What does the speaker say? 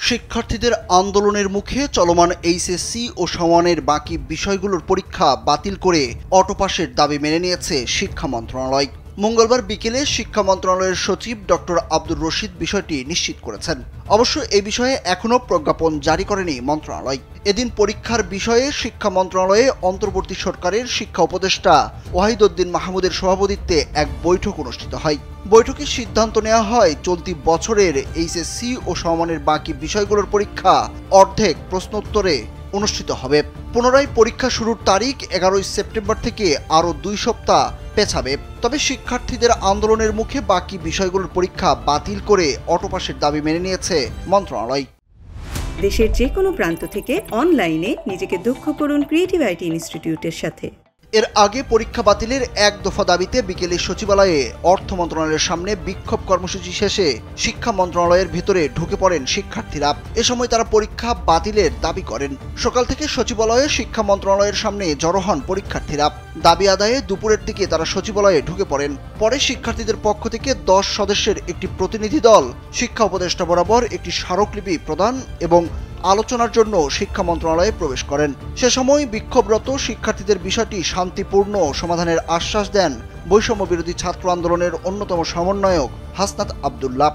শিক্ষার্থীদের আন্দোলনের মুখে চলমান এইচএসসি ও সমানের বাকি বিষয়গুলোর পরীক্ষা বাতিল করে অটোপাসের দাবি মেনে নিয়েছে শিক্ষা মন্ত্রণালয়। মঙ্গলবার বিকেলে শিক্ষা মন্ত্রণালয়ের সচিব ডক্টর আব্দুর রশিদ বিষয়টি নিশ্চিত করেছেন। অবশ্য এ বিষয়ে এখনও প্রজ্ঞাপন জারি করেনি মন্ত্রণালয়। এদিন পরীক্ষার বিষয়ে শিক্ষা মন্ত্রণালয়ে অন্তর্বর্তী সরকারের শিক্ষা উপদেষ্টা ওয়াহিদউদ্দিন মাহমুদের সভাপতিত্বে এক বৈঠক অনুষ্ঠিত হয়। বৈঠকে সিদ্ধান্ত নেওয়া হয় চলতি বছরের এইচএসসি ও সমমানের বাকি বিষয়গুলোর পরীক্ষা অর্ধেক প্রশ্নোত্তরে অনুষ্ঠিত হবে। পুনরায় পরীক্ষা শুরুর তারিখ 11 সেপ্টেম্বর থেকে আরও 2 সপ্তাহ পেছাবে। তবে শিক্ষার্থীদের আন্দোলনের মুখে বাকি বিষয়গুলোর পরীক্ষা বাতিল করে অটোপাসের দাবি মেনে নিয়েছে মন্ত্রণালয়। দেশের যে কোনো প্রান্ত থেকে অনলাইনে নিজেকে দক্ষ করুন ক্রিয়েটিভ আইটি ইনস্টিটিউটের সাথে। এর আগে পরীক্ষা বাতিলের এক দফা দাবিতে বিকেলে সচিবালয়ে অর্থ মন্ত্রণালয়ের সামনে বিক্ষোভ কর্মসূচি শেষে শিক্ষা মন্ত্রণালয়ের ভিতরে ঢুকে পড়েন শিক্ষার্থীরা। এ সময় তারা পরীক্ষা বাতিলের দাবি করেন। সকাল থেকে সচিবালয়ে শিক্ষা মন্ত্রণালয়ের সামনে জড়ো হন পরীক্ষার্থীরা। দাবি আদায়ে দুপুরের দিকে তারা সচিবালয়ে ঢুকে পড়েন। পরে শিক্ষার্থীদের পক্ষ থেকে 10 সদস্যের একটি প্রতিনিধি দল শিক্ষা উপদেষ্টা বরাবর একটি স্মারকলিপি প্রদান এবং আলোচনার জন্য শিক্ষা মন্ত্রণালয়ে প্রবেশ করেন। সে সময় বিক্ষোভরত শিক্ষার্থীদের বিষয়টি শান্তিপূর্ণ সমাধানের আশ্বাস দেন বৈষম্য বিরোধী ছাত্র আন্দোলনের অন্যতম সমন্বয়ক হাসনাত আব্দুল্লাহ।